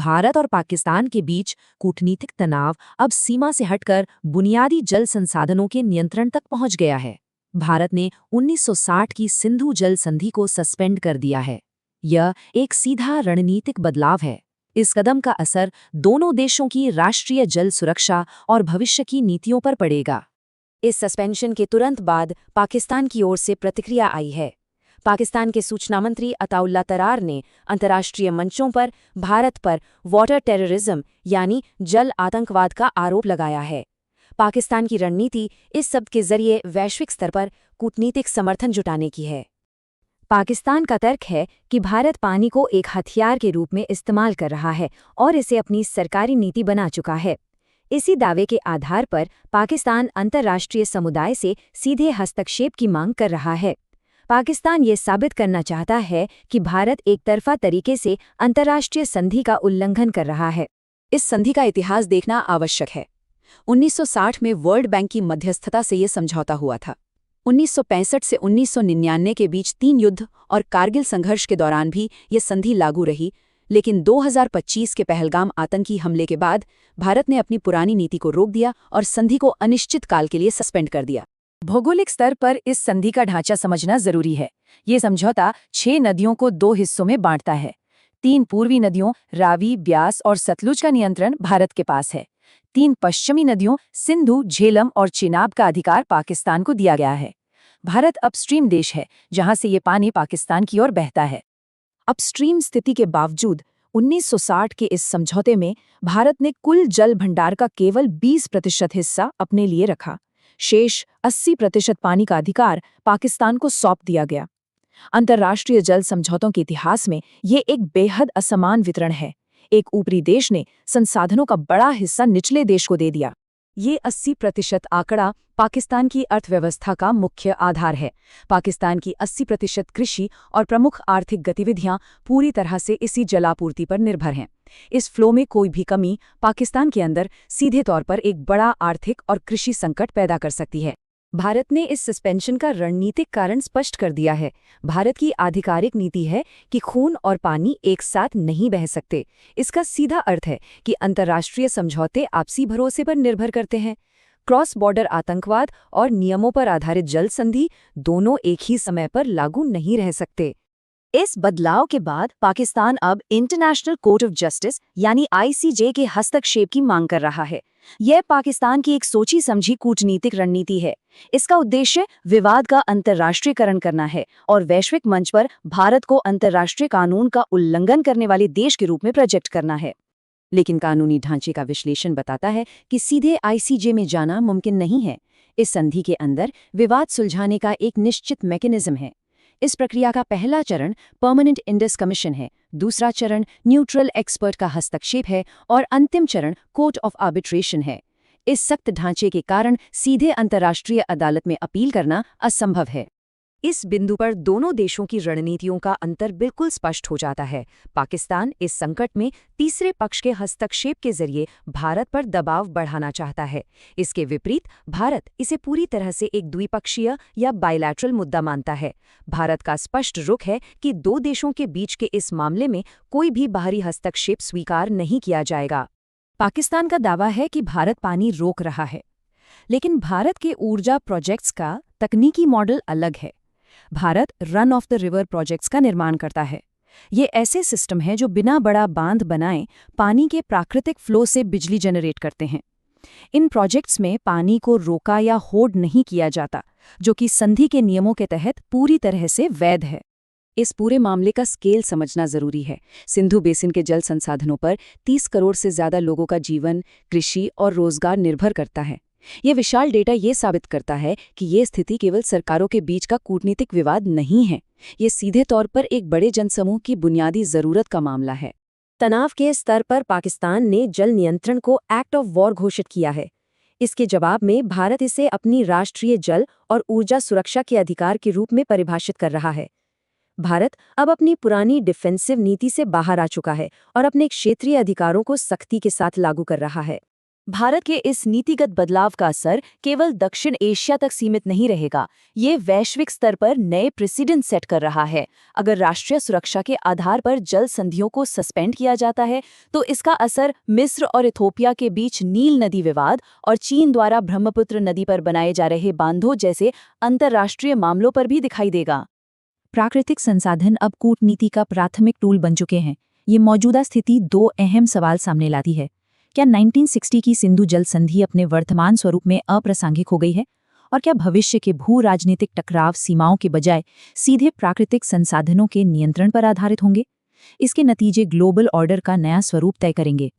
भारत और पाकिस्तान के बीच कूटनीतिक तनाव अब सीमा से हटकर बुनियादी जल संसाधनों के नियंत्रण तक पहुंच गया है। भारत ने 1960 की सिंधु जल संधि को सस्पेंड कर दिया है। यह एक सीधा रणनीतिक बदलाव है। इस कदम का असर दोनों देशों की राष्ट्रीय जल सुरक्षा और भविष्य की नीतियों पर पड़ेगा। इस सस्पेंशन के तुरंत बाद पाकिस्तान की ओर से प्रतिक्रिया आई है। पाकिस्तान के सूचना मंत्री अताउल्ला तरार ने अंतर्राष्ट्रीय मंचों पर भारत पर वाटर टेररिज्म यानी जल आतंकवाद का आरोप लगाया है। पाकिस्तान की रणनीति इस सब के जरिए वैश्विक स्तर पर कूटनीतिक समर्थन जुटाने की है। पाकिस्तान का तर्क है कि भारत पानी को एक हथियार के रूप में इस्तेमाल कर रहा है और इसे अपनी सरकारी नीति बना चुका है। इसी दावे के आधार पर पाकिस्तान अंतर्राष्ट्रीय समुदाय से सीधे हस्तक्षेप की मांग कर रहा है। पाकिस्तान ये साबित करना चाहता है कि भारत एक तरफा तरीके से अंतर्राष्ट्रीय संधि का उल्लंघन कर रहा है। इस संधि का इतिहास देखना आवश्यक है। 1960 में वर्ल्ड बैंक की मध्यस्थता से ये समझौता हुआ था। 1965 से 1999 के बीच 3 युद्ध और कारगिल संघर्ष के दौरान भी ये संधि लागू रही, लेकिन 2025 के पहलगाम आतंकी हमले के बाद भारत ने अपनी पुरानी नीति को रोक दिया और संधि को अनिश्चित काल के लिए सस्पेंड कर दिया। भौगोलिक स्तर पर इस संधि का ढांचा समझना जरूरी है। ये समझौता 6 नदियों को 2 हिस्सों में बांटता है। 3 पूर्वी नदियों रावी, ब्यास और सतलुज का नियंत्रण भारत के पास है। 3 पश्चिमी नदियों सिंधु, झेलम और चिनाब का अधिकार पाकिस्तान को दिया गया है। भारत अपस्ट्रीम देश है, जहां से ये पानी पाकिस्तान की ओर बहता है। अपस्ट्रीम स्थिति के बावजूद 1960 के इस समझौते में भारत ने कुल जल भंडार का केवल 20% हिस्सा अपने लिए रखा। शेष 80% पानी का अधिकार पाकिस्तान को सौंप दिया गया। अंतर्राष्ट्रीय जल समझौतों के इतिहास में ये एक बेहद असमान वितरण है। एक ऊपरी देश ने संसाधनों का बड़ा हिस्सा निचले देश को दे दिया। ये 80% आंकड़ा पाकिस्तान की अर्थव्यवस्था का मुख्य आधार है। पाकिस्तान की 80% कृषि और प्रमुख आर्थिक गतिविधियां पूरी तरह से इसी जलापूर्ति पर निर्भर हैं। इस फ्लो में कोई भी कमी पाकिस्तान के अंदर सीधे तौर पर एक बड़ा आर्थिक और कृषि संकट पैदा कर सकती है। भारत ने इस सस्पेंशन का रणनीतिक कारण स्पष्ट कर दिया है। भारत की आधिकारिक नीति है कि खून और पानी एक साथ नहीं बह सकते। इसका सीधा अर्थ है कि अंतर्राष्ट्रीय समझौते आपसी भरोसे पर निर्भर करते हैं। क्रॉस बॉर्डर आतंकवाद और नियमों पर आधारित जल संधि दोनों एक ही समय पर लागू नहीं रह सकते। इस बदलाव के बाद पाकिस्तान अब इंटरनेशनल कोर्ट ऑफ जस्टिस यानी ICJ के हस्तक्षेप की मांग कर रहा है। यह पाकिस्तान की एक सोची समझी कूटनीतिक रणनीति है। इसका उद्देश्य विवाद का अंतर्राष्ट्रीयकरण करना है और वैश्विक मंच पर भारत को अंतर्राष्ट्रीय कानून का उल्लंघन करने वाले देश के रूप में प्रोजेक्ट करना है। लेकिन कानूनी ढांचे का विश्लेषण बताता है कि सीधे ICJ में जाना मुमकिन नहीं है। इस संधि के अंदर विवाद सुलझाने का एक निश्चित मैकेनिज्म है। इस प्रक्रिया का पहला चरण परमानेंट इंडस कमीशन है, दूसरा चरण न्यूट्रल एक्सपर्ट का हस्तक्षेप है और अंतिम चरण कोर्ट ऑफ आर्बिट्रेशन है। इस सख्त ढांचे के कारण सीधे अंतर्राष्ट्रीय अदालत में अपील करना असंभव है। इस बिंदु पर दोनों देशों की रणनीतियों का अंतर बिल्कुल स्पष्ट हो जाता है। पाकिस्तान इस संकट में तीसरे पक्ष के हस्तक्षेप के जरिए भारत पर दबाव बढ़ाना चाहता है। इसके विपरीत भारत इसे पूरी तरह से एक द्विपक्षीय या बायलैटरल मुद्दा मानता है। भारत का स्पष्ट रुख है कि दो देशों के बीच के इस मामले में कोई भी बाहरी हस्तक्षेप स्वीकार नहीं किया जाएगा। पाकिस्तान का दावा है कि भारत पानी रोक रहा है, लेकिन भारत के ऊर्जा प्रोजेक्ट्स का तकनीकी मॉडल अलग है। Bharat run of the river projects का निर्माण करता है। ये ऐसे सिस्टम हैं जो बिना बड़ा बांध बनाए पानी के प्राकृतिक फ्लो से बिजली जनरेट करते हैं। इन प्रोजेक्ट्स में पानी को रोका या होल्ड नहीं किया जाता, जो कि संधि के नियमों के तहत पूरी तरह से वैध है। इस पूरे मामले का स्केल समझना जरूरी है। सिंधु बेसिन के जल संसाधनों पर 30 करोड़ से ज्यादा लोगों का जीवन, कृषि और रोजगार निर्भर करता है। यह विशाल डेटा ये साबित करता है कि ये स्थिति केवल सरकारों के बीच का कूटनीतिक विवाद नहीं है। ये सीधे तौर पर एक बड़े जनसमूह की बुनियादी जरूरत का मामला है। तनाव के स्तर पर पाकिस्तान ने जल नियंत्रण को एक्ट ऑफ वॉर घोषित किया है। इसके जवाब में भारत इसे अपनी राष्ट्रीय जल और ऊर्जा सुरक्षा के अधिकार के रूप में परिभाषित कर रहा है। भारत अब अपनी पुरानी डिफेंसिव नीति से बाहर आ चुका है और अपने क्षेत्रीय अधिकारों को सख्ती के साथ लागू कर रहा है। भारत के इस नीतिगत बदलाव का असर केवल दक्षिण एशिया तक सीमित नहीं रहेगा, ये वैश्विक स्तर पर नए प्रेसिडेंट सेट कर रहा है। अगर राष्ट्रीय सुरक्षा के आधार पर जल संधियों को सस्पेंड किया जाता है, तो इसका असर मिस्र और इथोपिया के बीच नील नदी विवाद और चीन द्वारा ब्रह्मपुत्र नदी पर बनाए जा रहे बांधों जैसे अंतर्राष्ट्रीय मामलों पर भी दिखाई देगा। प्राकृतिक संसाधन अब कूटनीति का प्राथमिक टूल बन चुके हैं। ये मौजूदा स्थिति दो अहम सवाल सामने लाती है। क्या 1960 की सिंधु जल संधि अपने वर्तमान स्वरूप में अप्रासंगिक हो गई है? और क्या भविष्य के भू राजनीतिक टकराव सीमाओं के बजाय सीधे प्राकृतिक संसाधनों के नियंत्रण पर आधारित होंगे? इसके नतीजे ग्लोबल ऑर्डर का नया स्वरूप तय करेंगे।